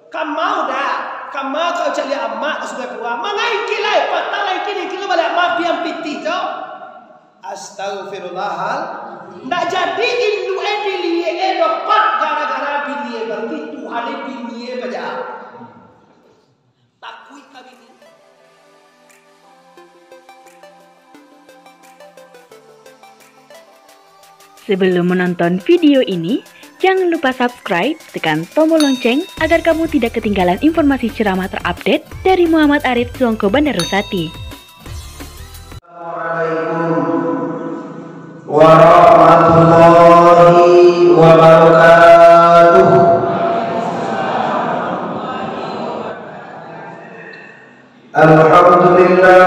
Kamau dah, kamau kau cari amak sudah kuat. Mana ikilai, patah lagi kini balik amak biang piti tu. Astaghfirullahal. Ndak jadi indu edilie dapat gara-gara binie berarti Tuhan binie baca. Takui kami ini. Sebelum menonton video ini, jangan lupa subscribe, tekan tombol lonceng agar kamu tidak ketinggalan informasi ceramah terupdate dari Muhammad Arif Suongko Bandarusati. Assalamualaikum warahmatullahi wabarakatuh. Alhamdulillah.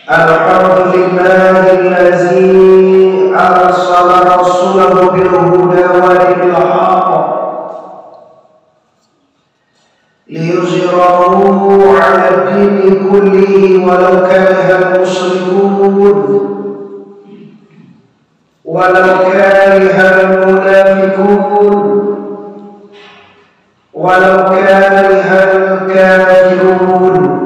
Alhamdulillahillazi arsala rasulahu bil huda wa dinil haqq liyuzhirahu 'ala ad-dini kullihi walau karihal musyrikun walau karihal munafiqun walau karihal kafirun.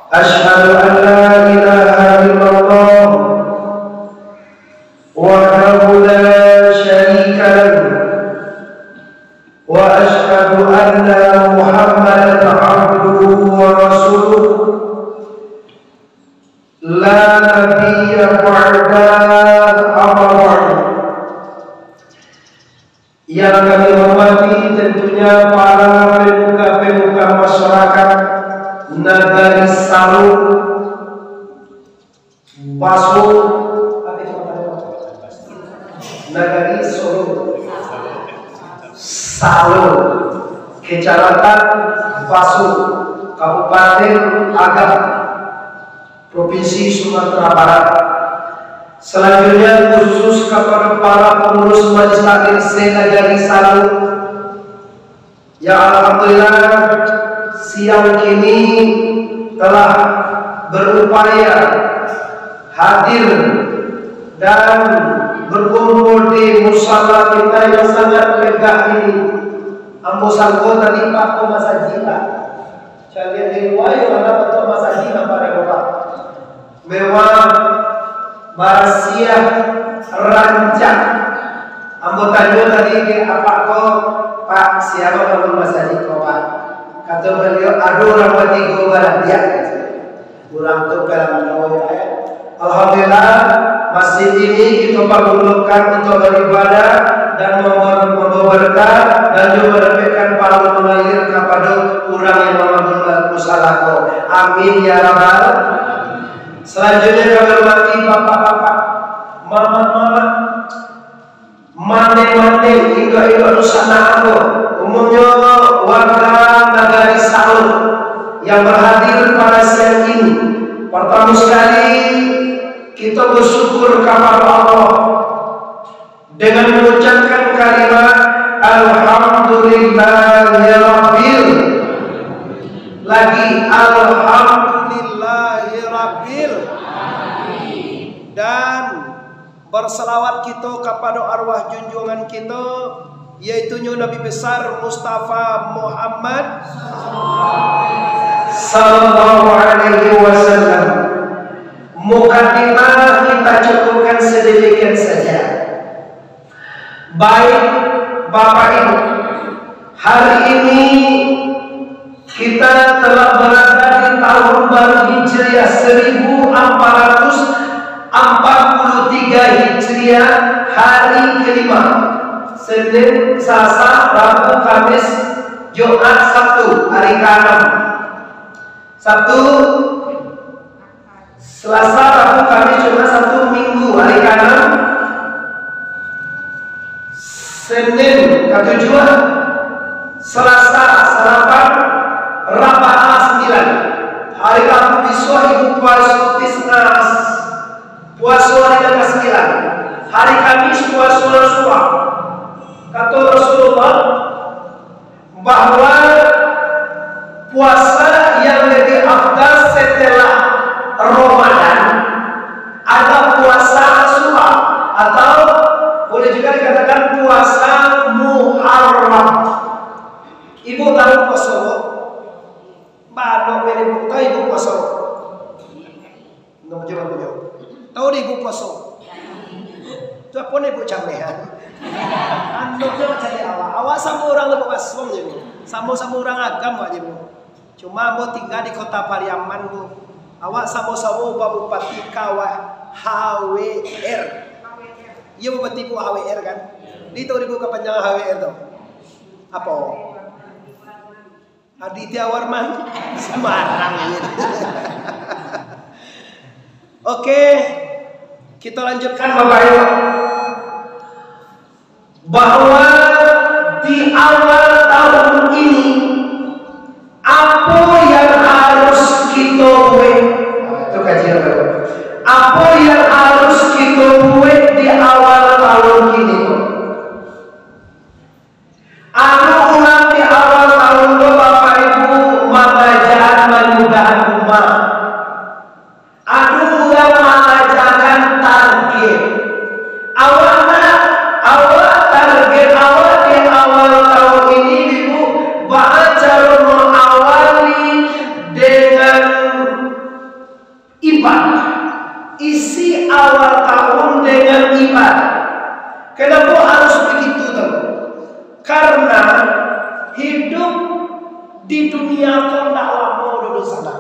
Asyhadu an la ilaha illallah wahdahu la syarika lahu wa asyhadu anna Muhammadan abduhu wa rasuluh la nabiyya ba'dahu amma ba'du. Yang kami hormati tentunya para pemuka-pemuka masyarakat Nagari Salur, Baso, Nagari Salur, Kecamatan Baso, Kabupaten Agam, Provinsi Sumatera Barat. Selanjutnya khusus kepada para pengurus Majelis Taklim se-Nagari Salur yang alhamdulillah siang kini telah berupaya hadir dan berkumpul di musala kita yang sangat megah ini. Ambo sangko tadi Pak Masajila. Kalian di luar ada betul Masajila pada bapak. Mewah Barasiah Rancak. Ambo tanya tadi ke apa kok Pak siapa kalau Masajila Pak? Kata beliau, aduh orang mati gue bahagia. Kurang tuh dalam doa ya. Alhamdulillah masjid ini kita perlukan untuk beribadah dan membawa berkah dan juga mendapatkan pahala mengalir kepada orang yang memanggil musalaku. Amin ya rabbal. Selanjutnya kami hormati bapak-bapak, mama-mama, mande-mande, hingga nusana aku. Umumnya warga Nagari Salur yang berhadir pada siang ini. Pertama sekali kita bersyukur kepada Allah dengan mengucapkan kalimat Alhamdulillahirabbil. Lagi Alhamdulillahirabbil. Dan berselawat kita kepada arwah junjungan kita, yaitu Nabi besar Mustafa Muhammad sallallahu alaihi wasallam. Mukadimah kita cukupkan sedemikian saja. Baik Bapak Ibu, hari ini kita telah berada di tahun baru Hijriah 1443 Hijriah, hari kelima. Senin, Selasa, Rabu, Kamis, Jumat, Sabtu, hari ke-6. Sabtu, Selasa, Rabu, Kamis, Jumat, Sabtu, Minggu, hari ke-6. Senin, ke-7, Selasa, Selapan, Rabu, 9. Hari Rabu, besok Ibu puasa Tisnas, puasa hari ke-9. Hari Kamis, puasa Rasulullah. Kata Rasulullah bahwa puasa yang lebih afdal setelah Ramadan puasa Asyura, atau boleh juga dikatakan puasa tahu poso. Baru ibu tahu ibu poso. Nomor jawab punya. Tahu ibu poso. Tu apa ibu camehan? Andoknya macam ni awak sama orang lepas paswam je bu. Sama-sama orang agam aja bu. Cuma bu tinggal di kota Pariaman bu. Awak sama-sama Pak Bupati Kawah HWR. Iya Bupati bu HWR kan? Di tahu ibu kepanjangan HWR tu? Apa? Aditya Warman Semarang gitu. Oke, kita lanjutkan Bapak Ibu. Bahwa di awal tahun ini apa yang harus kita buat? Itu kajian baru. Apa yang harus kita buat di awal tahun ini? Ada orang di awal tahun itu Bapak Ibu mengajar menyudahan umat. Ada orang mengajarkan target. Awak target awal di awal tahun ini Ibu baca mengawali dengan ibadah. Isi awal tahun dengan ibadah. Kenapa harus begitu teman? Karena hidup di dunia kan tak lama dulu sana.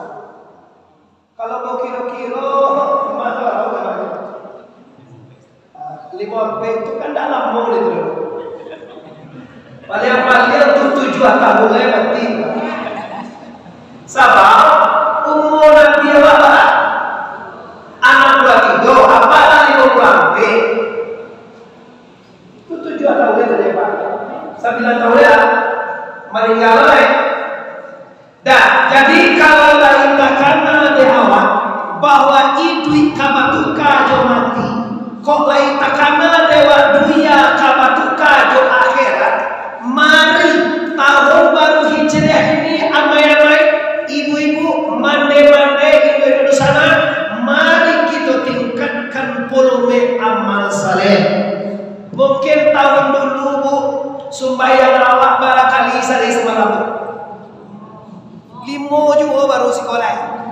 Kalau mau kira-kira mahal kan? 5 itu kan tak lama itu. Paling-paling untuk 7 tahun mati. Sebab umur Nabi berapa? Anak 23, apa lagi 50? Itu 7 tahun itu Pak. 9 tahun ya meninggal dah. Jadi kalau lain takkan di awal bahwa itu kabatuka jo mati, kok lain takkan dewa dunia kabatuka jo akhirat. Mari tahun baru hijriah ini amai-amai ibu-ibu mande-mande ibu-ibu di sana, mari kita tingkatkan volume amal saleh. Mungkin tahun dulu bu sumbayang awak barangkali sehari semalam 5 juga baru sekolah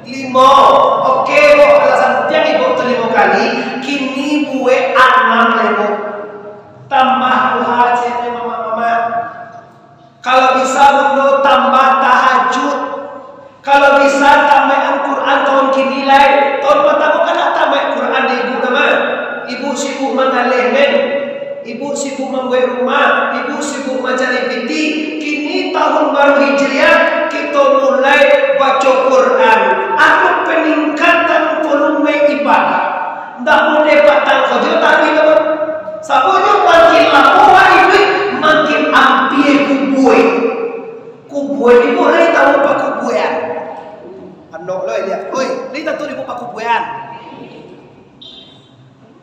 5. Oke bu, alasan tiang ibu itu 5 kali. Kini buat 6 lebo. Tambah haji mama-mama. Kalau bisa bunda tambah tahajud. Kalau bisa tambah Al-Quran tahun kini lain. Tahun pertama kan tak tambah Quran di ibu nama. Ibu sibuk mengalihkan. Ibu sibuk membuat rumah, ibu sibuk mencari piti. Kini tahun baru hijriah kita mulai baca Quran. Ada peningkatan volume ibadah. Tak boleh batang kerja tadi tu. Sabunnya makin lama ibu makin ambil kubui. Kubui ni boleh tahu apa kubuian? Anak lo dia. Oi, ni tak tahu ibu apa kubuian?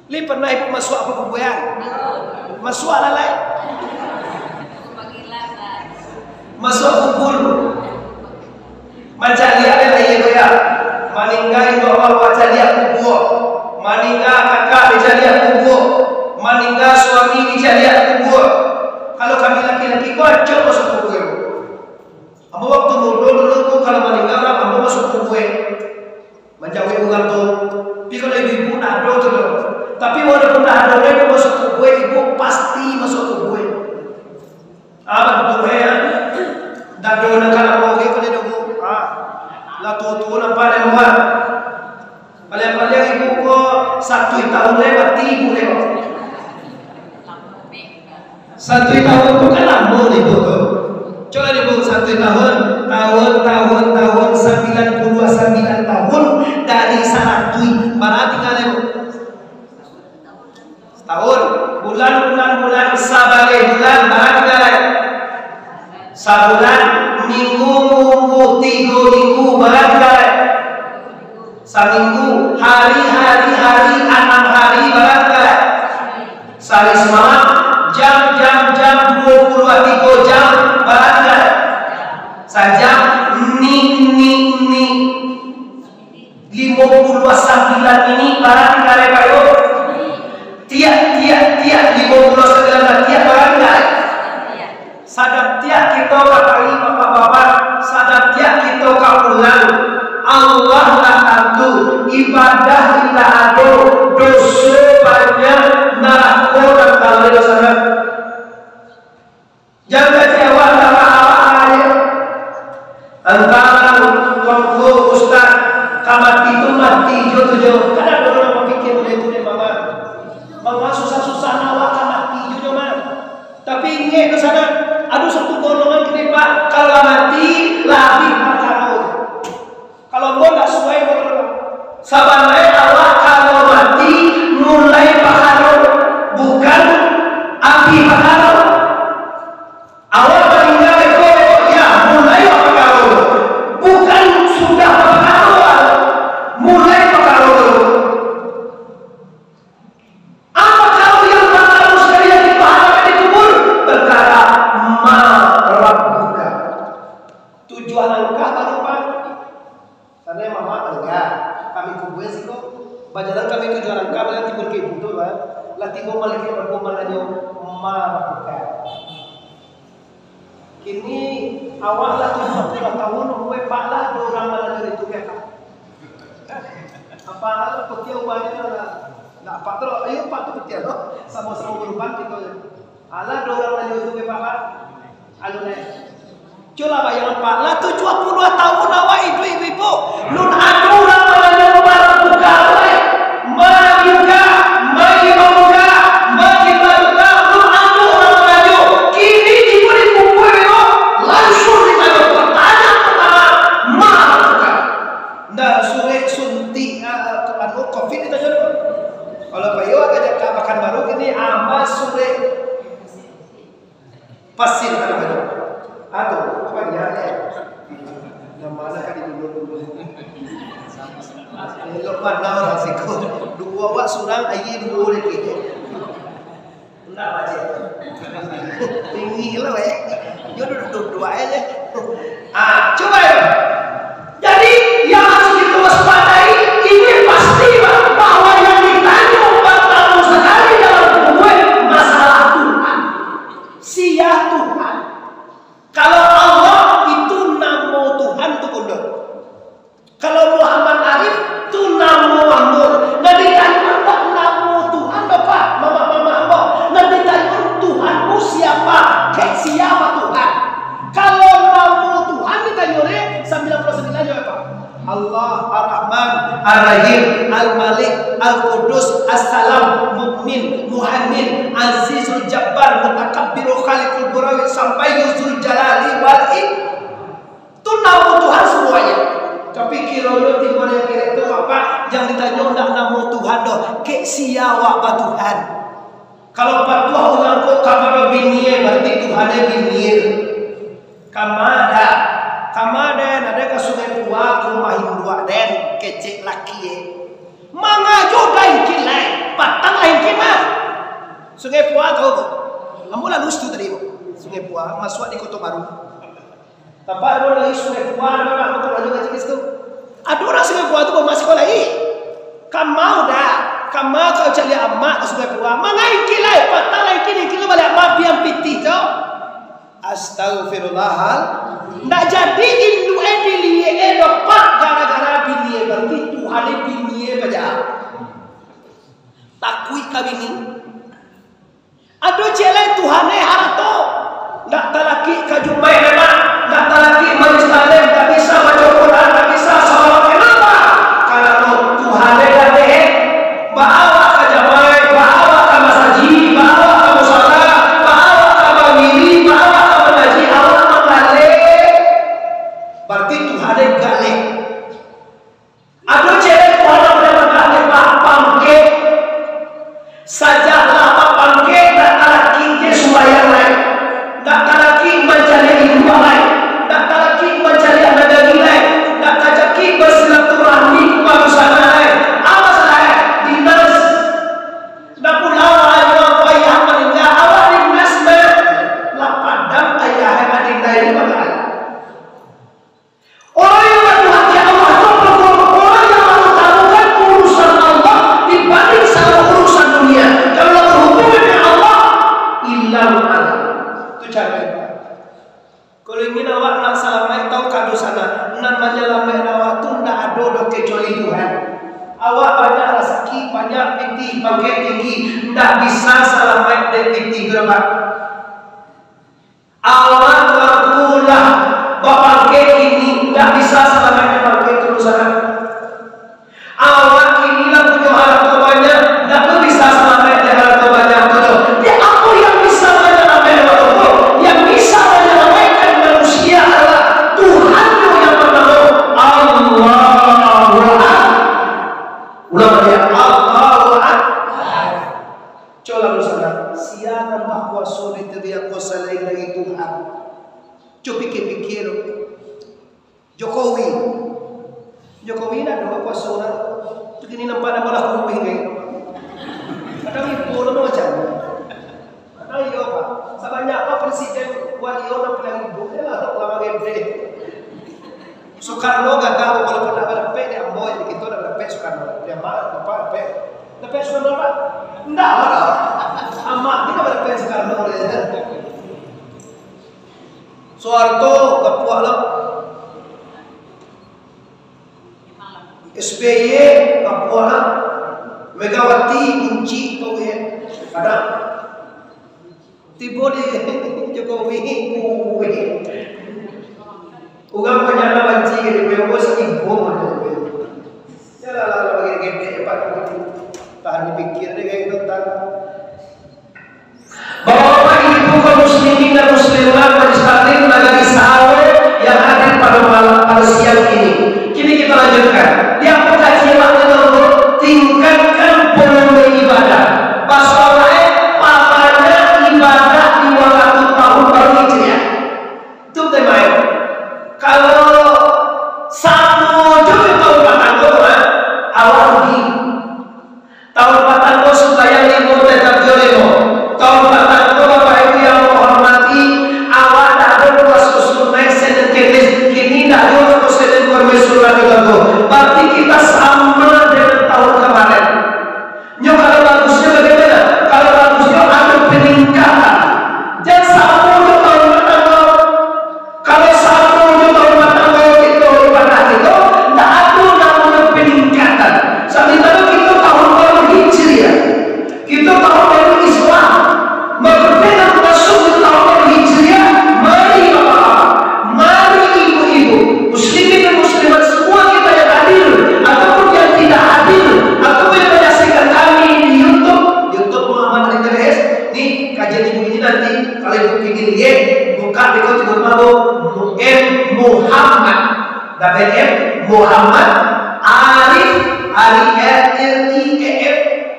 Li pernah ibu masuk apa kubuian? Masuk ala lain? Masuk kubur. Macam dia ada ibu ya. Meninggal itu awal macam dia kubur. Meninggal kakak dia kubur. Meninggal suami dia kubur. Kalau kami laki-laki kocok masuk kubur. Apa waktu dulu kalau meninggal orang apa masuk kubur. Menjauhi bukan tu. Tapi kalau ibu nak ada tu. Tapi walaupun tak ada orang yang masuk kubur, ibu pasti masuk kubur. Betul ya? Tak ada orang kalau mau ikut dia dulu. Lah tu nampak dia luar. Paling-paling ibu ko 1 tahun lewat ibu lewat. 1 tahun tu kan lama ibu tu. Coba ibu 1 tahun, tahun 99 tahun dari 100 berarti tinggal ibu. Tahun, bulan sabale bulan barangkali sabulan minggu 3 minggu barangkali seminggu hari 6 hari barangkali sehari semalam jam 23 jam barangkali saja ni 59 ini barangkali kayo tiap 59 tiap barangkali sadar tiap ada dosa banyak narako dan kalian sangat. Jangan kecewa sama awalnya. Antara kongko ustaz kamati itu mati jodoh. Karena ada orang berpikir oleh itu mama susah-susah nawak kamati jodoh mah. Tapi ingat ke sana, ada satu golongan kini Pak, kalau mati lebih perkara. Kalau kau tak sesuai sabanai awak kalau mati mulai perkara, bukan api perkara. Awak meninggal itu ya mulai perkara, bukan sudah perkara, mulai perkara. Apa kalau yang perkara sekalian dipahami dikubur? Perkara marabuka. Tujuan engkau baru Pak. Karena mama enggak, kami kubur sih kok. Bajalan kami tujuan engkau yang timur ke betul Pak. Lah timur malaikat berkumalannya marabuka. Kini awalnya 70 tahun, gue paklah orang mana dari itu kayak apa lah petia ubahnya lah, nggak apa terus, ayo pak tuh petia loh, sama-sama berubah gitu. Alah orang mana dari itu kayak apa? Alunnya, coba bayang pak lah 72 tahun awal ibu-ibu, nun ada orang mana dari mana buka, majuka, majuka, majuka, nun ada orang maju, kini ibu dikubur langsung ditanya pertanyaan pertama mana ndak sore suntik anu covid ditanya dulu. Kalau bayo agak makan baru ini ama sore pasir kan baru atau apa ya nama kan dulu lo mana orang siko dua wak surang ayi dua orang gitu ndak aja tinggi lah ya duduk aja. Coba ya. Jadi yang harus kita waspadai ini pasti bahwa yang ditanya pertama sekali dalam gue masalah Tuhan. Sia Tuhan. Kalau Allah itu namo Tuhan itu kunduk. Kalau Muhammad Arif itu namo Amur. Nah ditanya apa namo Tuhan apa? Mama. Nah ditanya Tuhanmu siapa? Kayak siapa Tuhan? Kalau namo Tuhan ditanya 99 jawab apa? Allah Ar-Rahman Ar-Rahim Al-Malik Al-Qudus As-Salam Mu'min Muhaimin Azizul Jabbar Mutakabbir Khaliqul Burawi sampai Yuzul Jalali wal itu namo Tuhan semuanya. Tapi kira-kira timur yang kira itu apa? Yang ditanya enggak namo Tuhan doh. Kek siapa Tuhan? Kalau patuah ulang kok kamar biniye berarti Tuhannya biniye. Kamada ada ke sungai Pua ke Mahin dua den kecek laki ye. Mangaju lain kilai, patang lain kima. Sungai Pua tahu bu? Kamu lalu itu tadi bu. Sungai Pua masuk di Kota Baru. Tempat ada lagi Sungai Pua ada orang tu lalu kecik itu. Ada orang Sungai Pua tu masih sekolah ini. Kamau dah. Kamau kau cari amak ke Sungai Pua. Mangai kilai, patang lain kilai balik amak biang piti tu. Astaghfirullah. Ndak jadi indu ediliye dapat gara-gara biniye berarti Tuhan biniye baca. Takui kabini. Aduh celai Tuhan harto. Ndak talaki kajumbai memang. Ndak talaki majlis taklim, ndak bisa baca Quran, ndak bisa salat. Kenapa? Karena Tuhan dah bawa ke jamai, bawa ke masjid, bawa ke musala, bawa ke bangiri, bawa ke mengaji Allah mengalir. Berarti Tuhan galak. Aduh cewek Tuhan mendapat pak pangke saja lah pangke tak laki ke subayang lain, tak laki mencari ilmu lain, tak laki mencari anak lain, tak laki bersilaturahmi kebagusan lain. Awas lain dinas, tak pula orang ayah meninggal awal dinas lapadam ayah yang ada di mana. Orang yang berhati Allah itu orang yang mengutamakan urusan Allah dibanding sama urusan dunia. Kalau berhubungan dengan Allah, ilang Allah. Itu caranya. Kalau ingin awak nak salamai tahu kado sana, namanya lamai awak tu nak ada kecuali Tuhan. Awak banyak rezeki pangkat tinggi, tidak bisa selamat detik berapa. Awak lakulah bapangkat ini tidak bisa selamat pangkat terus sana. Awak inilah punya harta banyak, tidak bisa selamat di harta banyak betul. Dia apa yang bisa menyelamatkan Allah? Yang bisa menyelamatkan manusia adalah Tuhan yang bernama Allah. Ulama dia Allahu Akbar. Coba bersama. Siapa bahwa sulit dia kuasa lain dari Tuhan. Coba pikir-pikir. Jokowi nak dua kuasa orang. Begini nampak nama lah kuih kayak. Kadang ibu nama macam. Kadang iya apa? Sebanyak apa presiden wali orang bilang ibu. Dia lah lama gede. Soekarno gagal kalau pernah berapa dia amboy begitu dah berapa Soekarno dia marah berapa Soekarno apa? Enggak lah. Amat dia berapa Soekarno dia. Soeharto kepuak lah. SBY kepuak lah. Megawati kunci kau ya. Ada tiba di Jokowi kuih. Ugang penyana banci ke dia, bos ibu mana dia. Ya lah bagi gede pak begitu. Tahan dipikir dia kayak gitu tak. Bapak ibu kaum muslimin dan muslimat majelis taklim negeri Sahawe yang hadir pada siang ini. Kini kita lanjutkan. Dia kajian itu tingkatkan volume ibadah. Pasalnya papanya ibadah di waktu tahun baru Hijriah. Itu temanya. Kalau satu juga tahun patanggo awal rugi. Tahun patanggo supaya libur tetap jolimo. Tahun patanggo Bapak Ibu yang menghormati awal ada dua susun naik senen kemis. Kini dah dua susun permesul lagi lagu. Berarti kita sama dengan tahun kemarin. Nyo kalau bagusnya bagaimana? Kalau bagusnya ada peningkatan. Jangan sama dengan tahun patanggo. Kalau sama kita tahu baru Islam berbeda masuk di tahun baru Hijriah. Mari bapak-bapak, mari ibu-ibu, muslimin dan muslimat semua kita yang hadir ataupun yang tidak hadir ataupun yang menyaksikan kami di YouTube Muhammad Ridres. Nih kajian ibu ini nanti kalau ibu ingin lihat buka di kota Mabu Muhammad WM Muhammad Arif RIEF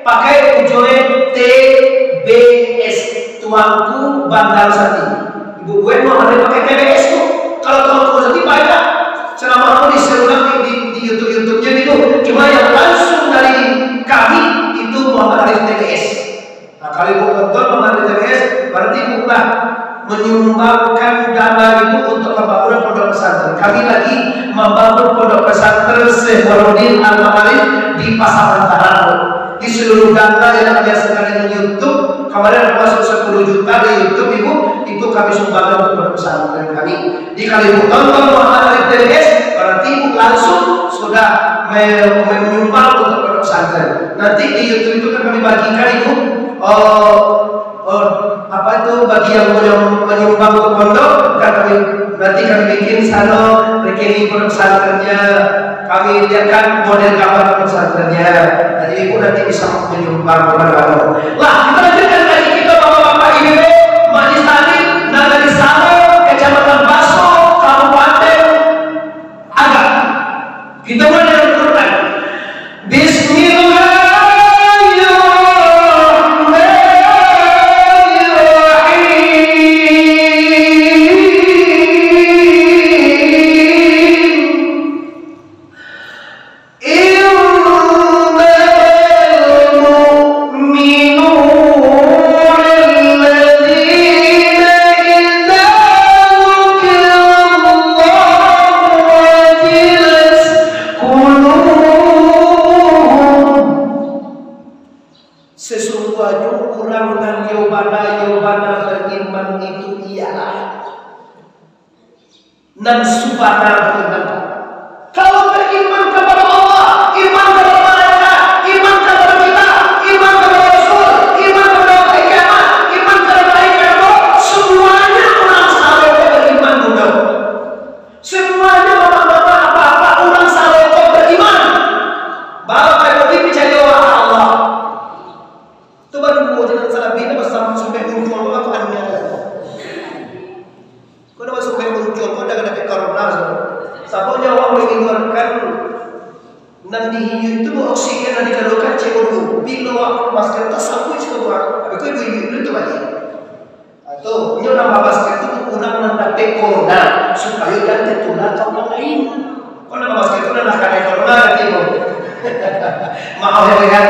pakai ujungnya TBS tuanku Bandar Sati. Ibu gue mau ada pakai TBS tuh. Kalau tuanku Sati banyak. Selama aku diserulang di YouTube-nya itu. Cuma yang langsung dari kami itu Muhammad Arif TBS. Nah kalau ibu tonton Muhammad Arif TBS berarti bukan menyumbangkan dana itu untuk pembangunan pondok pesantren. Kami lagi membangun pondok pesantren Sehorudin Al-Mamarif di Pasar Tarano. Di seluruh data yang ada sekarang di YouTube kemarin masuk 10 juta di YouTube ibu itu kami sumbangkan untuk pesantren kami. Di kali ibu tonton Muhammad Arif TBS berarti ibu langsung sudah menyumbang untuk pesantren. Nanti di YouTube itu kan kami bagikan ibu apa itu bagi yang menyumbang untuk pondok kan kami nanti kami bikin sana rekening pesantrennya. Kami lihatkan model gambar pesantrennya. Jadi ibu nanti bisa menyumbang kepada Allah. Lah kita lanjutkan lagi kita bapak-bapak ibu majelis taklim negeri Sahawe Kecamatan Baso Kabupaten Agam. Kita mulai dengan Quran. Bismillah. beriman itu ialah nan subhanahu wa ta'ala. Kalau beriman kepada Allah, iman kepada malaikat, iman kepada kita, iman masker itu sampai sekarang. Aku itu balik. Atau nyo nama masker itu kurang mendapat corona supaya dan tertular ke orang lain. Kalau nama masker itu nak kena corona nanti mau. Maaf ya,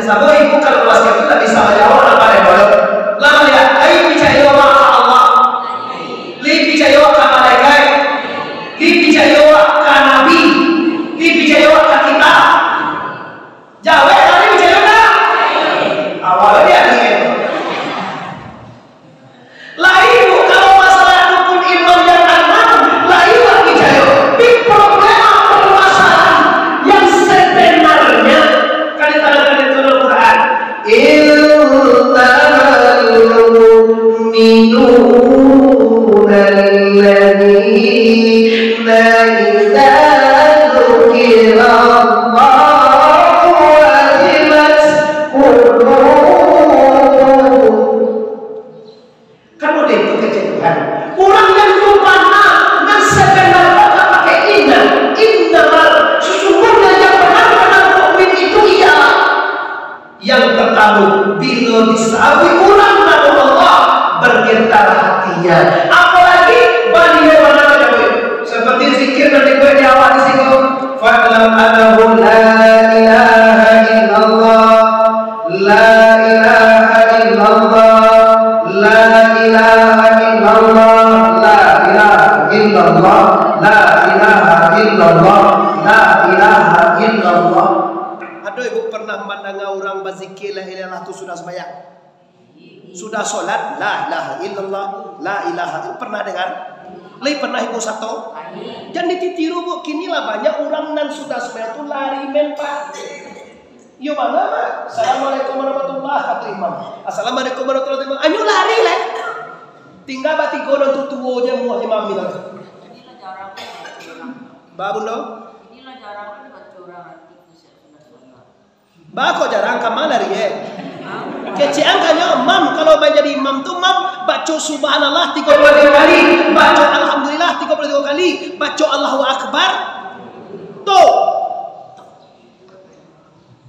sama ibu kalau masker itu tak bisa jawab apa yang boleh. Lama ya, ayo bicara Allah. Li bicara ke malaikat. Li bicara ke nabi. Li bicara ke kita. Jawab tadi bicara tak? Awalnya dia ni. Lain kalau masalah rukun iman yang enam, lain lah bicara. Big problem permasalahan yang sebenarnya kali tangan dalam Quran. Yang pertama, bila disabui orang nama Allah bergetar hatinya. Apalagi bagi mana seperti zikir nanti gue di awal di situ. Fa'lam annahu la ilaha illallah, la ilaha illallah, la ilaha illallah, la ilaha illallah, la ilaha illallah, la ilaha illallah. Aduh, ibu pernah mendengar orang berzikir la ilaha itu sudah sembahyang, sudah solat la ilaha illallah, la ilaha illallah. Pernah dengar? Lai pernah ibu satu? Jangan ditiru bu. Kinilah banyak orang nan sudah sembahyang tu lari men pak. Yo mana pak? Assalamualaikum warahmatullahi kata imam. Assalamualaikum warahmatullahi wabarakatuh. Anyu lari lah. Tinggal bati godon tutuonya muah imam itu. Babun dong? Inilah jarang kan baca orang hati. Bako jarang kemana dia? Kecian kanya mam kalau menjadi imam tu mam baca subhanallah 33 kali, baca alhamdulillah 33 kali, baca Allahu akbar. Tu.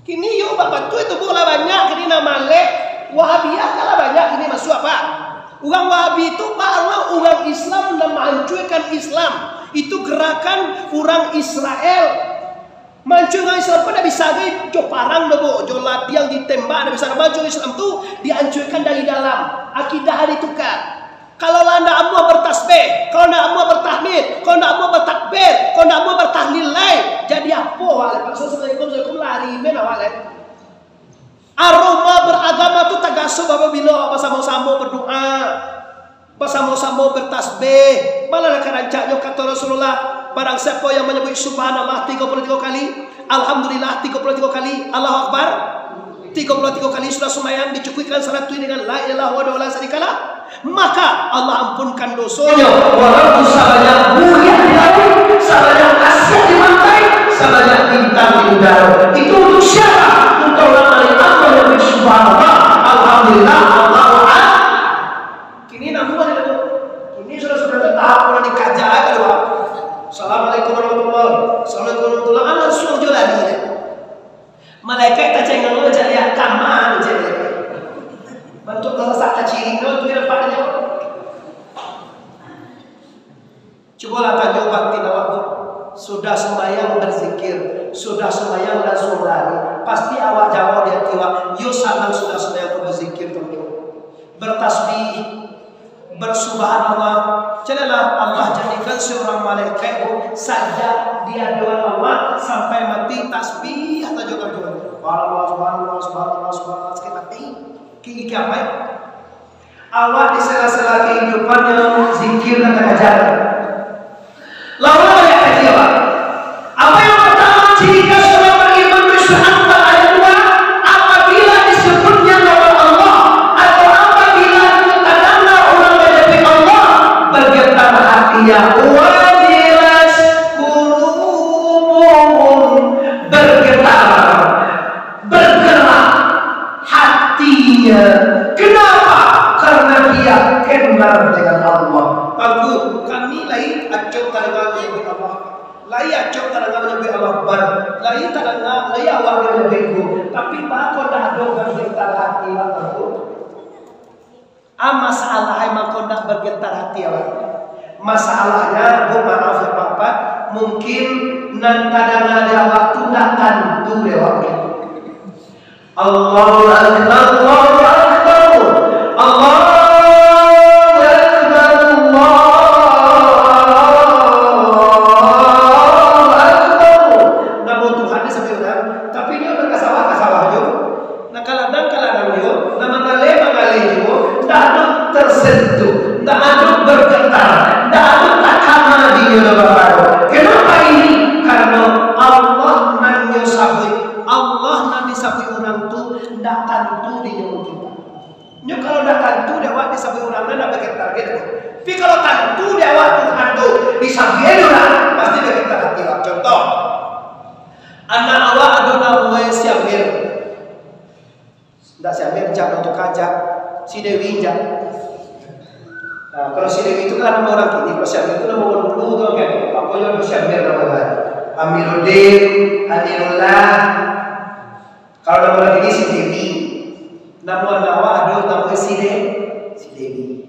Kini yo bapak tu itu bola banyak kini nama lek Wahabiyah kalah banyak kini masuk apa? Orang Wahabi itu makna orang Islam dan menghancurkan Islam. Itu gerakan orang Israel. Mancung Islam pun dah bisa gay jo parang debo jo latihan ditembak dah bisa mancung Islam tu dihancurkan dari dalam, akidah ditukar. Kalau anda amua bertasbih, kalau anda amua bertahmid, kalau anda amua bertakbir, kalau anda amua bertahlil lain, jadi apa wale? Assalamualaikum lari mana wale? Aroma beragama tu tagasuh apabila bersama-sama berdoa, bersama-sama bertasbih. Malah kerancaknya kata Rasulullah, barang siapa yang menyebut subhanallah 33 kali, alhamdulillah 33 kali, Allahu akbar 33 kali sudah sembahyang dicukupkan salat itu dengan la ilaha illallah wala syarikalah, maka Allah ampunkan dosanya. Walaupun sebanyak buaya di laut, sebanyak asap di pantai, sebanyak bintang di udara. Itu untuk siapa? Untuk orang yang menyebut subhanallah, alhamdulillah, Allahu akbar. Kini namun ini sudah tahap orang dikaja kalau Assalamualaikum warahmatullahi wabarakatuh. Assalamualaikum warahmatullahi wabarakatuh. Langsung je lagi. Malaikat tak cengeng lo jadi kamar je. Bentuk terasa kecil lo tu yang pada jawab. Cobalah tanya batin awak tu. Sudah sembahyang berzikir, sudah sembahyang dan lari. Pasti awak jawab dia tiwa. Yo salam sudah sembahyang berzikir tu. Bertasbih, bersubhanallah. Jadilah Allah jadikan seorang malaikat saja dia doa Allah sampai mati tasbih atau juga subhanallah sekitar kiki apa? Awak di sela-sela kehidupannya zikir dan ajaran. Lalu banyak kecil. Apa yang pertama ciri khas orang beriman bersyukur ayat 2 apabila disebutnya nama Allah atau apabila tanda orang menjadi Allah bergetar hatinya. Wajilas qulubuhum bergetar, bergerak hatinya. Kenapa? Karena dia kenal dengan Allah. Aku kami lain acung kalimat Allah. Lai acok taranga lebih Akbar, lai taranga lai awak lebih go. Tapi bakal dah do bergetar hati awak tu. Masalah emang kau nak bergetar hati awak. Masalahnya, maaf ya Papa, mungkin nantadana dia waktu nak tentu dia waktu. Allahu Akbar, Allahu Akbar, Allahu tapi kalau tentu dia waktu tentu bisa biarlah pasti kita hati. Contoh, anak awak adalah mulai siamir, tidak siamir jangan untuk kajak si Dewi jak. Nah, kalau si Dewi itu kan nama orang kini, kalau siamir itu nama orang dulu tu kan. Apa yang siamir nama orang? Amiruddin, Anirullah. Kalau nama orang kini si Dewi, nama awak adalah nama si Dewi.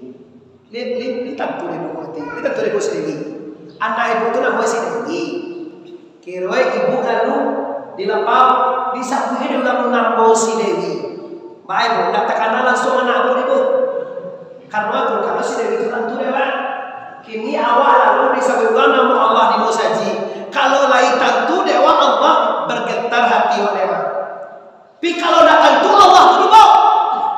Ini tentu dia mengerti. Ini tentu dia sendiri. Anak ibu itu namanya si Dewi. Kira ibu lalu di lapau di sapu ini juga menambah si Dewi. Baik bu, katakanlah langsung anak ibu. Karena si Dewi itu tentu dia kan. Kini awal lalu disebutkan nama Allah di musaji. Kalau lain tentu dewa Allah bergetar hati oleh Allah. Tapi kalau tidak tentu Allah itu dibawa.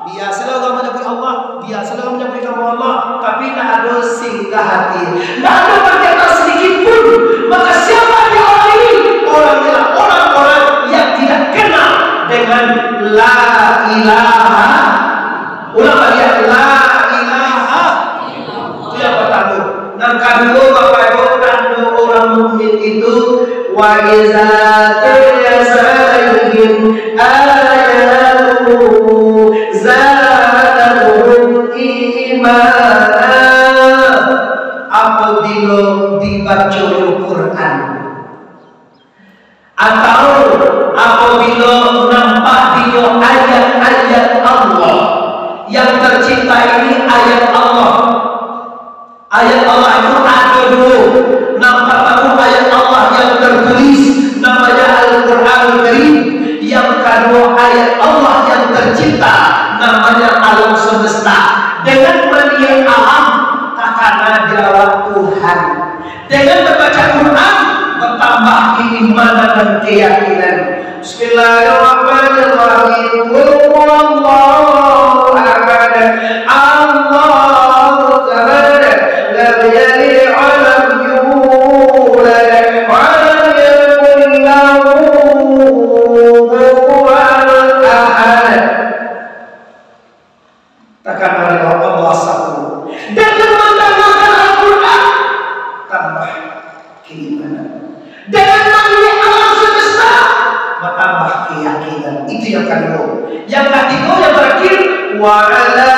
Biasalah orang menyebut Allah, biasalah orang menyebut nama Allah, tapi tidak ada singgah hati, tidak ada bergetar sedikit pun. Maka siapa di orang ini? Orangnya orang-orang yang tidak kenal dengan la ilaha. Ulang lagi ya, la ilaha. Itu yang pertama. Dan kedua, Bapak Ibu, tanda orang mukmin itu wa iza tayasaihim ayatuhu zadahum imana. Apabila dibaca Al-Quran atau apabila nampak dia ayat-ayat Allah yang tercipta ini, ayat Allah. Ayat Allah itu ada dulu. Nampak tahu ayat Allah yang tertulis namanya Al-Quran Al-Karim. Yang kedua ayat Allah yang tercipta namanya alam semesta. Dengan melihat alam takana jawab Tuhan. Dengan membaca Quran bertambah keimanan dan keyakinan. Bismillahirrahmanirrahim. Qul huwallahu ahad. Allahu samad. Lam yalid wa lam yulad wa lam yakul lahu kufuwan ahad. Takkan ada Allah satu. Dengan membaca Al-Quran tambah keimanan. Dengan melihat alam semesta bertambah keyakinan. Itu yang kedua. Yang ketiga yang terakhir, wa ala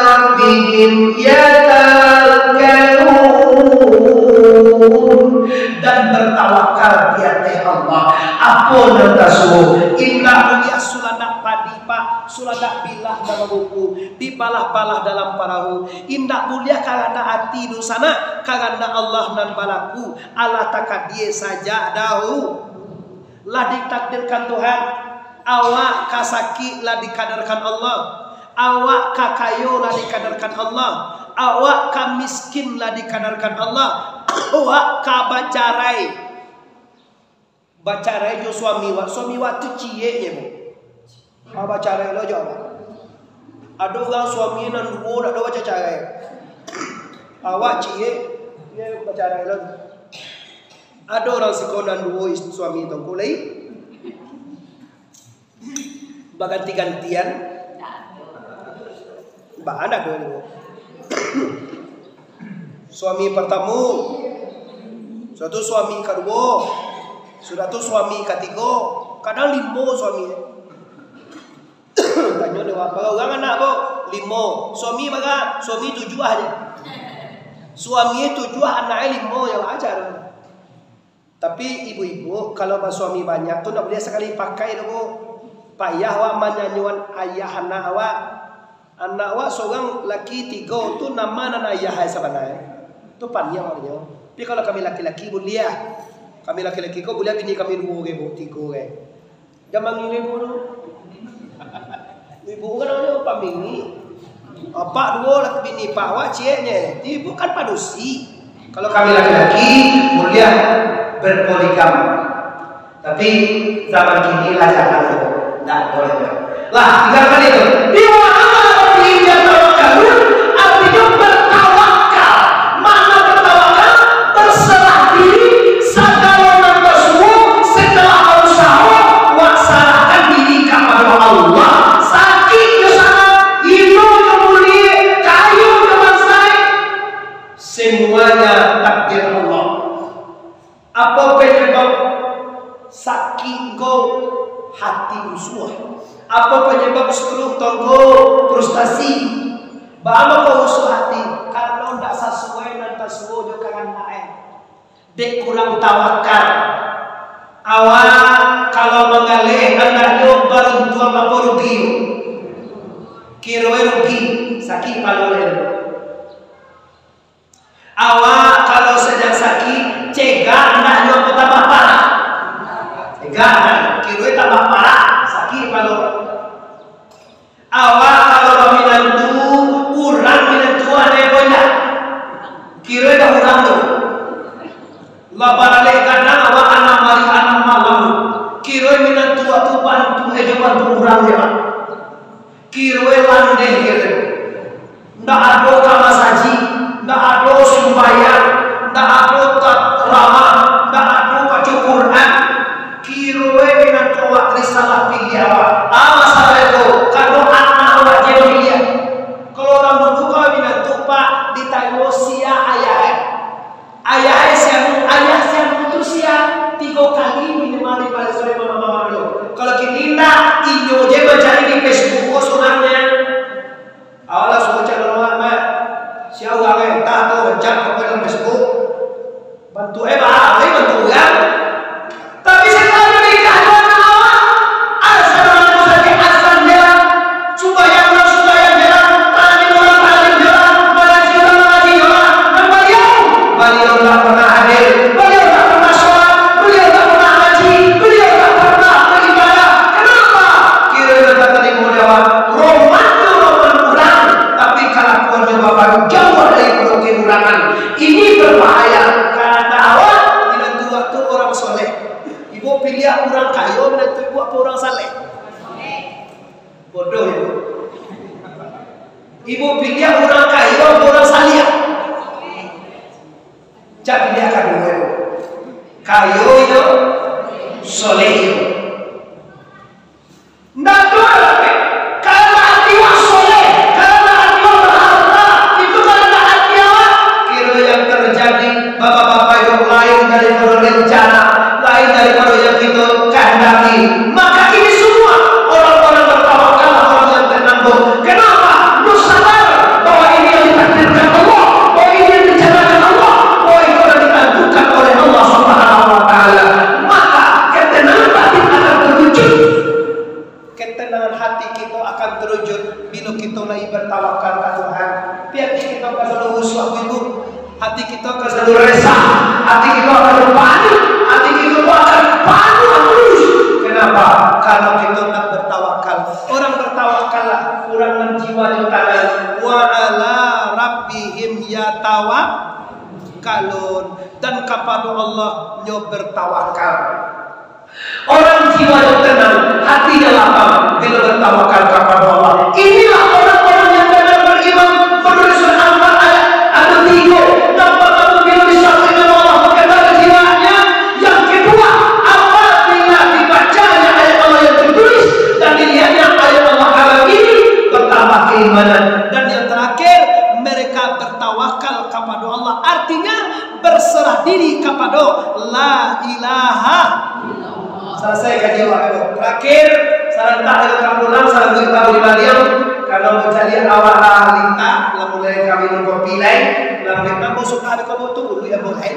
rabbihim yatawakkalun, dan bertawakal di atas Allah. Apa yang tasuh? Inna mulia suladak padi pak, suladak bilah dalam buku, dibalah-balah dalam perahu. Indah mulia karena hati dosana, karena Allah dan balaku. Allah takkan dia saja dahu. Lah ditakdirkan Tuhan. Awak kasaki lah dikadarkan Allah. Awak kakayo lah dikadarkan Allah. Awak kamiskin lah dikadarkan Allah. Awak kabacarai. Bacarai jo suami wa tu cie bu. Bacarai lo jo. Ada orang suami nan dua ada baca carai. Awak cie dia bacarai lo. Ada orang sikonan dua suami itu kulai. Baganti-gantian. Bahan ada dua. Suami pertama, suatu suami kedua, sudah tu suami ketiga, kadang lima suami. Tanya dewa, orang anak bo lima, suami baga, suami tujuh aja. Suami tujuh, anaknya lima yang ajar. Tapi ibu-ibu kalau suami banyak tuh nggak boleh sekali pakai dong. Payah awak menyanyuan ayah anak awak seorang laki 3 tuh nama anak ayah sebenarnya. Itu panjang warnanya. Tapi kalau kami laki-laki boleh. Kami laki-laki kok boleh bini kami 2 ribu 3 ribu. Jangan manggil ibu dulu. Ibu kan namanya Pak Mini. Pak 2 laki bini Pak awak cieknya. Ibu kan padusi. Kalau kami laki-laki mulia berpoligam, tapi zaman kini lah jangan tidak boleh. Lah tinggalkan itu. Bila artinya tawakal, artinya bertawakal. Mana bertawakal? Berserah diri segala tersebut setelah usaha waksanakan diri kepada Allah. Sakit ke sana, hidung ke mulia, kayu ke bansai, semuanya takdir Allah. Apa penyebab sakit go hati usuh? Apa penyebab stroke tonggo frustasi? Bahwa kau usuh hati karena tidak sesuai dan sesuai juga kan naik. Dek kurang tawakal. Awak kalau mengalih anaknya baru tua apa rugi? Kira rugi sakit paling. Awak kalau sedang sakit cegah anaknya tambah parah. Cegah kira tambah parah sakit paling. Awak kalau menantu kurang menantu ada banyak. Kira dah kurang tu. Labar lek kadang awak anak mari anak malam. Kira menantu aku bantu bantu kurang dia. Kira landeh kira. Ndak ada kamar saji. Nggak ada sembahyang, nggak ada ramah, nggak ada baca Quran. Kirwe dengan tuak risalah pilih awak. Masalah itu kalau anak awak jauh dia. Kalau orang dulu kau dengan tupak ditanya sia ayah siang itu siang 3 kali minimal di pada sore mama dulu. Kalau kini nak inyo je mencari di Facebook sunangnya. Awalah suruh cari orang siapa yang tak tahu cak kepada Facebook bantu bantu ya. Tapi setelah menikah dengan awak asal dia sembahyang jalan tadi orang jalan mengaji dan beliau tak pernah hadir, beliau tak pernah sholat, beliau tak pernah haji, beliau tak pernah beribadah. Kenapa? Kira kata tadi mau jawab roman kurang, tapi kelakuannya bapak jauh dari kekurangan. Ini berbahaya karena awak menantu waktu orang soleh. Ibu pilih orang kaya menantu ibu apa orang saleh? Bodoh ibu. Ibu pilih orang kaya apa orang saleh? Jangan pilih akan dulu. Kaya itu soleh itu. Nggak boleh. Karena hati wak soleh, karena hati wak berharta, itu karena hati awak. Kira yang terjadi bapak-bapak yang lain daripada rencana, lain daripada yang kita kehendaki. Maka ini semua orang-orang bertawakal, orang yang tenanggung. Kenapa? Lu sadar bahwa ini yang ditakdirkan Allah, bahwa ini yang direncanakan Allah, bahwa itu yang ditentukan oleh Allah Subhanahu wa Ta'ala. Maka ketenangan batin akan terwujud. Ketenangan hati kita akan terwujud bila kita lagi bertawakal ke Tuhan. Biar kita akan selalu usuh ibu. Hati kita akan selalu resah. Hati kita akan berpanik. Hati kita akan panik terus. Kenapa? Karena kita tak bertawakal. Orang bertawakal lah. Orang dengan jiwa di tangan. Wa ala rabbihim yatawakkalun. Dan kepada Allah nyo bertawakal. Orang jiwa yang tenang, hatinya lapang bila bertawakal kepada Allah. Inilah orang-orang yang benar beriman. Menurut surah Al-Anfal ada 3. Nampak kamu bila disatukan dengan Allah berkata jiwanya. Yang kedua, apabila dibacanya ayat Allah yang tertulis dan dilihatnya ayat Allah alam ini, bertambah keimanan. Dan yang terakhir, mereka bertawakal kepada Allah. Artinya berserah diri kepada la ilaha. Selesai kajian waktu. Terakhir, saran tak dengan kamu pulang, saran kita di Baliang. Kalau mencari awal linta, mulai kami kopi lain, lalu kamu suka ada kamu tunggu dulu ya boleh.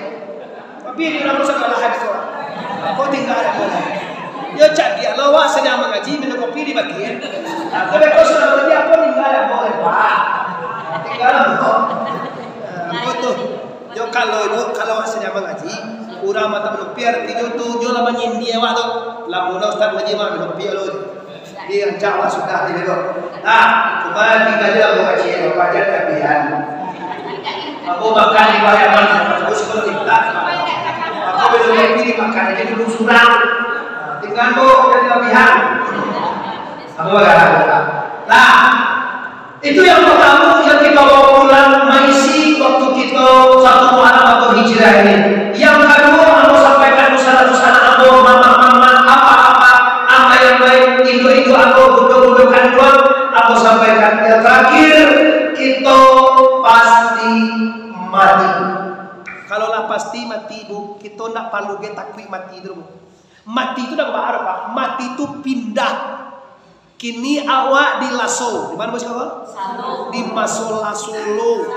Pilih orang rusak malah habis orang. Kau tinggal ada bola. Yo cak dia lawa sedang mengaji minum kopi di bagian. Tapi kau sudah mengaji apa tinggal ada bola pak. Tinggal bola. Betul. Yo kalau sedang mengaji, urang mata menupiar tidur tu yo lama nyindia waktu. Lamun ustaz mengaji mah menupiar lo. Dia Jawa sudah di bego. Cuma tinggal dia mengaji yo pajar kabian. Aku makan di bayaran terus kalau kita. Aku belum pilih makan jadi dulu surang. Tinggal bu jadi lebihan. Apa bagaimana? Nah, itu yang pertama yang kita bawa pulang mengisi waktu kita satu Muharram atau Hijrah ini. Yang kedua, aku sampaikan usaha-usaha aku, mama-mama, apa yang baik itu aku butuh-butuhkan doang. Aku sampaikan yang terakhir, kita pasti mati. Kalaulah pasti mati bu, kita nak perlu ke takwi mati dulu. Mati itu dah bahar pak. Mati itu pindah. Kini awak di Lasso. Di mana bos kau? Di Masola Solo.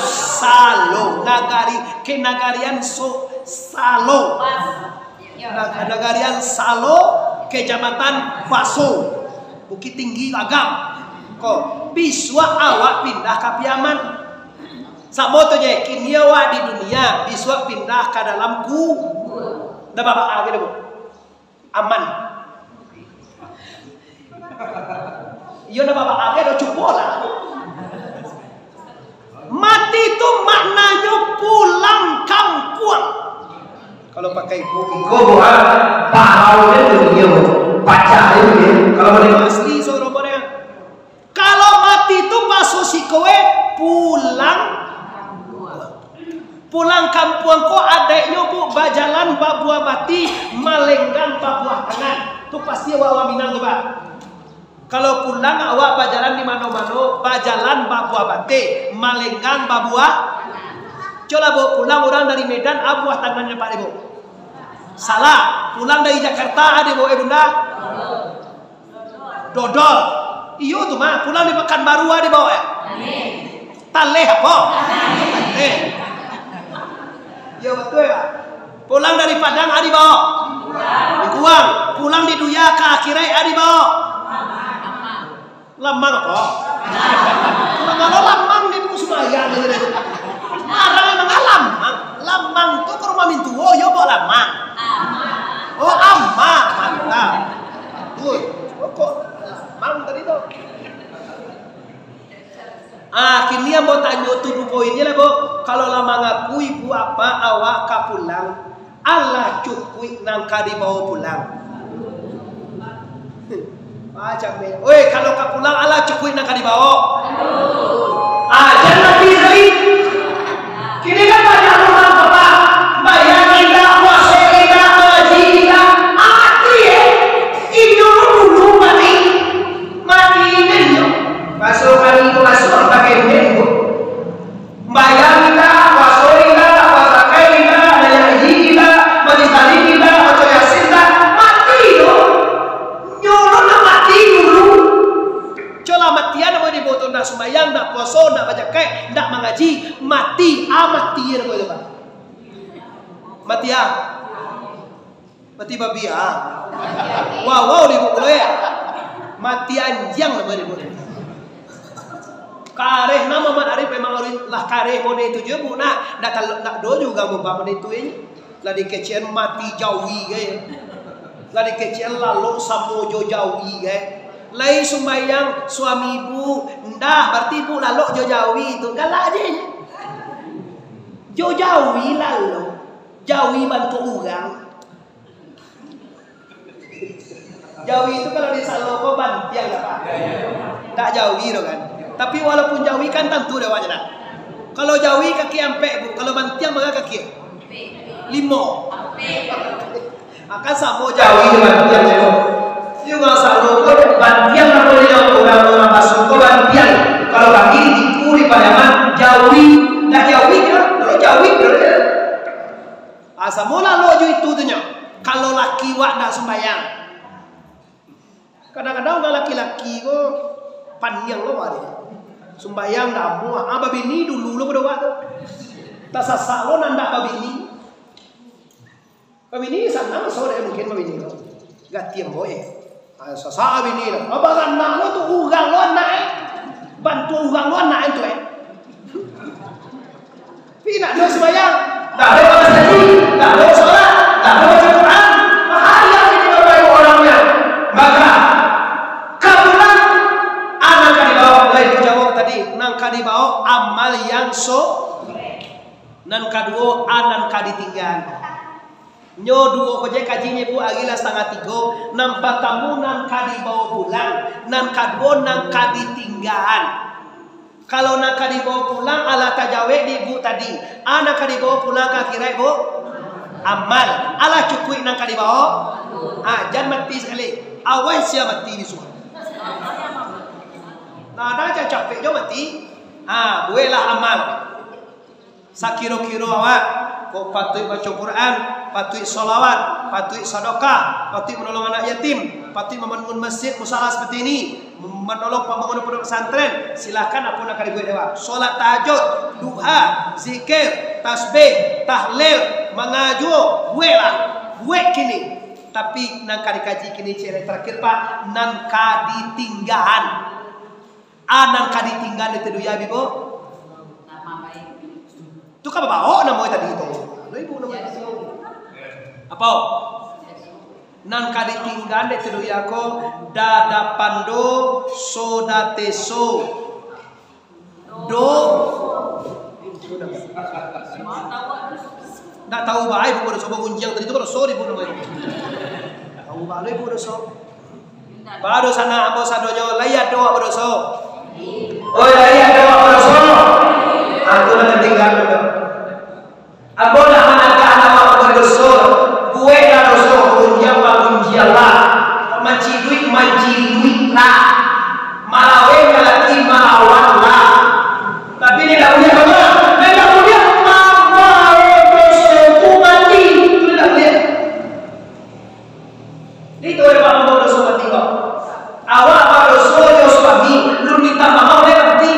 Salo. Nagari ke nagarian Salo. Nagarian Salo Kecamatan Paso. Bukit Tinggi Agam. Kok biswa awak pindah ke Piaman. Samotonya kini awak di dunia biswa pindah ke dalam kubur. Dah bapak lagi dah bu. Aman. Iya dah bapak lagi dah cukup lah. Mati itu maknanya pulang kampung. Kalau pakai buku pahau itu baca itu kalau boleh asli suruh boleh. Kalau mati itu masuk si kowe pulang kampung kok adeknya bu bajalan babua mati malenggang babua kanan tu pasti awak minang tu pak. Kalau pulang awak bajalan di mana-mana bajalan babua mati malenggang babua. Coba bu pulang orang dari Medan abuah tangannya pak ibu. Salah. Pulang dari Jakarta ada bu bunda. Dodol. Iyo tu mah pulang di Pekanbaru ada bawa ya. Taleh apa? Ya betul ya. Pulang dari Padang adi bawa. Di Kuang. Pulang di Duya ke Akhirai adi bawa. Lamang apa? Kalau lamang di Pusmayang. Orang memang lamang. Lamang itu ke rumah mintuo. Ya bawa lamang. Oh amma. Mantap. Kok lamang tadi tuh. Kini yang mau tanya tujuh poinnya lah bu. Kalau lama ngaku ibu apa awak kapulang Allah cukui nangka dibawa pulang. Macam ni. Oi kalau kapulang Allah cukui nangka dibawa. Jangan pilih. Kini kan banyak orang apa bayar kita puasa kita haji kita mati ini dulu mati ini masuk hari itu masuk pakai minggu bayar kita puasa kita pakai kita haji kita majlis taklim kita atau yasin kita mati itu nyolong nak mati dulu coba matian mau dibutuh nak sembahyang nak puasa nak baca kai nak mengaji mati mati ya kau coba mati mati babi wow di buku ya mati anjing lah di buku kareh nama Mat Arif memang lah kareh mode itu je bu nak do juga mau bapak itu ini lah dikecian mati jawi gaya lah dikecian lalu samojo jawi gaya lain sembahyang suami ibu ndak berarti ibu lalu jo jawi itu galak aja jo jawi lalu jawi bantu orang jawi itu kalau di Saloko bantiang apa ndak jawi lo kan tapi walaupun jawi kan tentu dewanya dah kalau jawi kaki ampe bu kalau bantiang maka kaki limo akan samo jawi bantiang itu juga Saloko bantiang apa dia orang Basuko bantiang kalau kaki dikuri pada jawi ndak jawi kan kalau jawi asa mula lojo itu tunya kalau laki wak ndak sembahyang kadang-kadang laki-laki kok panjang lo ada sembahyang ndak muah babini dulu lo berdoa tuh tak sasak lo nanda babini Pamini sana sore mungkin pamini lo. Gatiam boy. Sasa bini lo. Apa kan nak lo tu ugang lo naik. Bantu ugang lo naik tu Pina do sembahyang. Tak ada baca haji, tak ada sholat, tak ada baca Quran. Bahaya ini bapak orangnya. Maka kamulah anak kan dibawa lain jawab tadi. Nang kan dibawa amal yang nan kadua anan kaditinggal. Nyo duo koje kajinya bu agila 2:30 nampak tamu nan kadibawa pulang nan kadua nan kaditinggal. Kalau nak dibawa pulang ala tajawe di ibu tadi, anak dibawa pulang ke kira ibu amal, ala cukui nak dibawa, jangan mati sekali, awas ya mati di semua. Nah ada aja capek jo mati, buelah amal. Sakiro-kiro awak, kau patut baca Quran, patut solawat, patut sedekah, patut menolong anak yatim, patut membangun masjid musalah seperti ini, menolong pembangunan pondok pesantren. Silakan apa nak dibuat dewa. Solat tahajud, duha, zikir, tasbih, tahlil, mengajo, buat kini. Tapi nang dikaji kini ciri terakhir pak, nang ditinggalan, nang ditinggalan itu ya bibo. Itu kan bawa namanya tadi itu. Lo ibu namanya itu. Apa? Nan kaditinggan de tedu yako dada pando soda teso do ndak tahu bae ibu doso bunjang tadi itu kan doso ibu namanya. Tahu bae ibu doso. Baru sana ambo sadonyo layat doa doso. Oh layat doa doso. Aku nak tinggal dulu. Aku nak anak-anak berdosa, gue dah dosa kunjialah, manci duit lah, malawe lagi malawan lah. Tapi ini dah punya apa? Dah punya apa? Dosa tu mati, tu dah punya. Itu orang mau dosa mati kau. Awak apa dosa yo suami, lu minta maaf dia mati.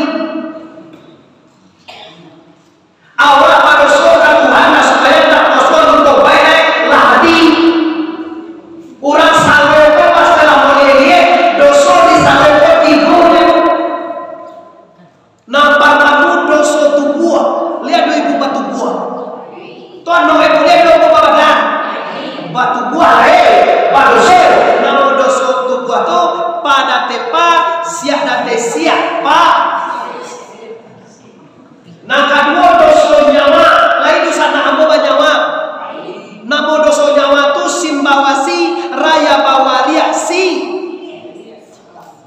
Awak pada surga Tuhan supaya tak masuk untuk baik lahdi. Orang saleh pas dalam mulia dosa di saleh ibunya. Nampak kamu dosa tubuh. Lihat do ibu batu buah. Tuan no ibu lihat do badan. Batu buah batu sel. Nama dosa tubuh tu pada tepa siap dan siapa. Nah kedua dosa nyawa, lain itu sana ambo banyawa. Namo dosa nyawa tu simbawasi raya bawalia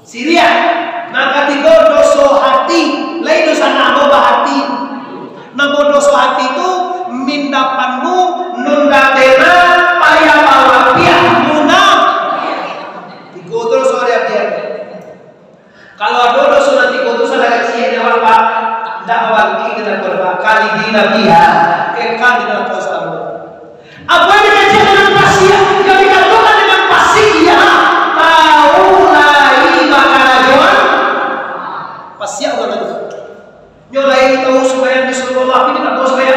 Siria. Nah ketiga dosa hati, lain itu sana ambo bahati. Namo dosa hati itu mindapanmu nunda dena payah bawapia munam. Tiga terus orang dia. Kalau ada dosa nanti kau tu salah kecil jawab pak. Dakwah kita kali di nabiha kekal di dalam Islam. Apa yang dikaji dengan pasien? Yang dikatakan dengan pasien ya tahu lagi makanan jual pasien bukan itu. Nyolai tahu supaya disuruh Allah ini tak tahu supaya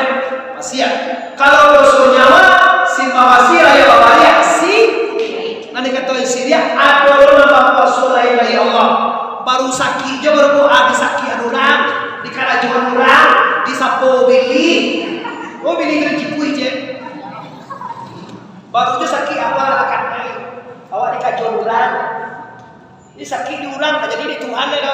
pasien. Kalau dosa nyawa simpawasi raya bawaria nanti kata Syria ada nama Rasul lain dari Allah baru sakit je baru ada sakit orang di karajuan orang di sapo beli kena cikui je baru tu sakit apa akan naik awak di karajuan orang ini sakit di orang tak jadi di Tuhan ya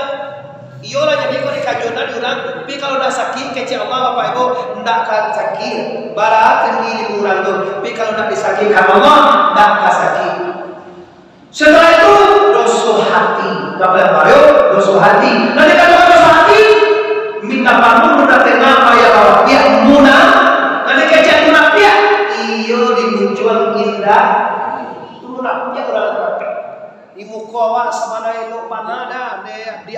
iyalah jadi kau di karajuan di orang tapi kalau dah sakit kecil Allah bapak ibu ndak akan sakit barat tinggi di orang tu tapi kalau dah disakit karena Allah ndak akan sakit. Setelah itu dosa hati bapak Mario dosa hati nanti kalau dosa hati minta bangun udah tengah payah bawa pihak muna nanti kecil muna pihak iyo dimunculan indah muna pihak orang rapi di muka awak semana elok mana dah di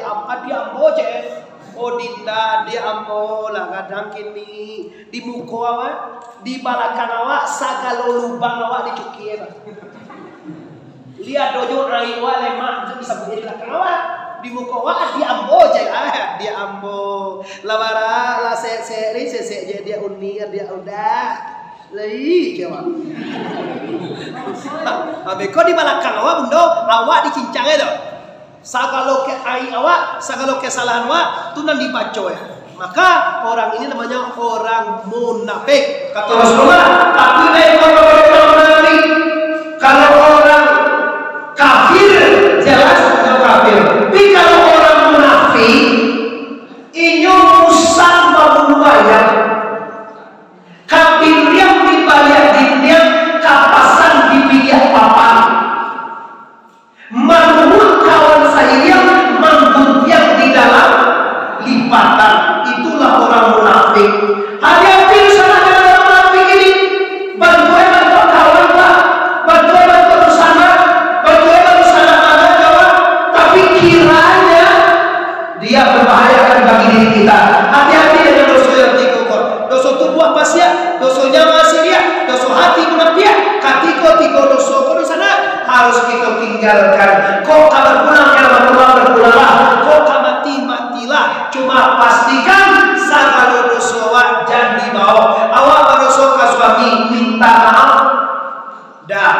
ambo je odinda di ambo lah kadang kini di muka awak di balakan awak sagalo lubang awak dicuki lihat dojo air awak lemak bisa menjadi belakang awak di muka awak di ambo je di ambo labara la se je dia unia dia udah Lai kewa. Abeko di balakang awak bundo, awak dicincang itu. Sagalo ke ai awak, sagalo kesalahan awak, tu nan dibaco ya. Maka orang ini namanya orang munafik. Kata Rasulullah, aku ini orang munafik. Kalau orang kafir jelas itu kafir. Tapi kalau orang munafik, inyo usah membayar. Kafir yang dibayar dinnya kapasan dipilih papan. Menurut kawan saya yang mengguntiang di dalam lipatan. Itulah orang munafik. Hati-hati sana dengan orang munafik ini. Bantuan kawan lah, bantuan sana, bantuan sana ada kawan. Tapi kiranya dia membahayakan bagi diri kita. Hati-hati dengan dosa yang dikukul. Dosa tubuh apa sih? Dosonya masih dia. Dosa hati munafik. Katiko dosa di sana harus kita tinggalkan. Kok kabar pulang ya berpulanglah. Kok matilah. Cuma pastikan sagalo dosa jangan dibawa. Awak berdosa ke suami minta maaf. Dah.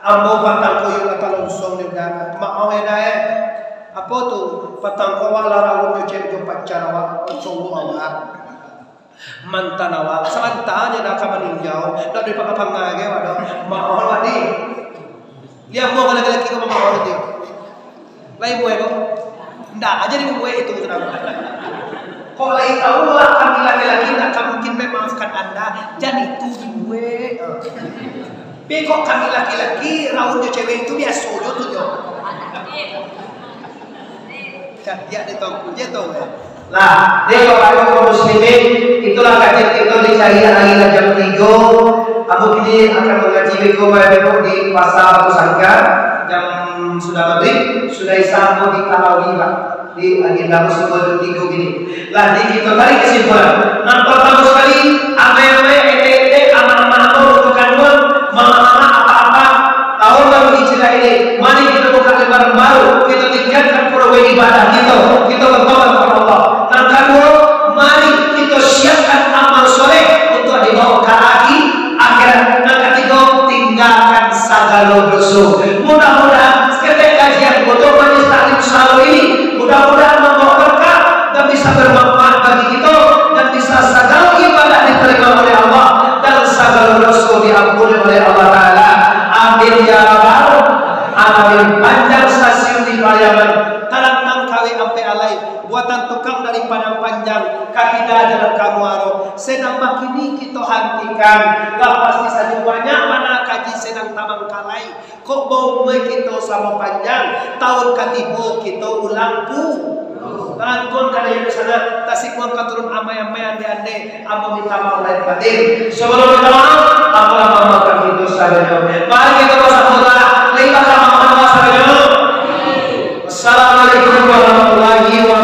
Ambo patang koyo la talonsong ni dah. Maaf ya. Apa tu? Patang ko wala rawon yo cek ko pacar awak, cowok awak. Mantan awak samantanya nak meninjau dak di pangapangage waduh. Maaf wadi. Dia mau laki-laki ko maaf dia. Lai buat ko. Ndak aja di buat itu kenapa? Kalau tahu lah kami laki-laki tak mungkin memaafkan Anda, jadi itu gue. Tapi kok kami laki-laki raunnya cewek itu biasa aja tuh yo. Ya ditongku je tuh. Nah, dia kalau kaum muslimin itulah kajian kita dicari lagi jam 3. Aku kini akan mengaji beko di pasar Batu Sangka jam sudah maghrib, sudah isya di tarawih Pak. Di agenda musim 3 gini. Lah di kita tarik kesimpulan. Nah, pertama sekali AMW ETT anak-anak bukan mama apa-apa tahun baru hijrah ini. Mari kita buka lembaran baru, kita tingkatkan program ibadah kita bertobat kepada Allah. Yang kedua, mari kita siapkan amal soleh untuk dibawa ke akhirat. Yang ketiga, tinggalkan segala dosa. Mudah-mudahan setiap kajian untuk majelis taklim selalu ini mudah-mudahan membawa berkah dan bisa bermanfaat bagi kita dan bisa segala ibadah diterima oleh Allah dan segala dosa diampuni oleh Allah Taala. Amin ya rabbal alamin. Panjang stasiun di Pariaman, tarantang kawe ampe alai, buatan tukang dari Padang Panjang, kakidah dalam kamuaro. Sedang makini kita hentikan, gak pasti saja banyak mana kaji sedang tamang kalai. Kok bau kita sama panjang, tahun ketipu kita ulang pu. Rangkun kada yang sana tasik uang katurun amai-amai ande-ande amo minta maaf lahir batin. Sebelum minta maaf, aku maafkan itu saja. Mari kita bersama-sama limpahkan maaf saja. Assalamualaikum warahmatullahi wabarakatuh.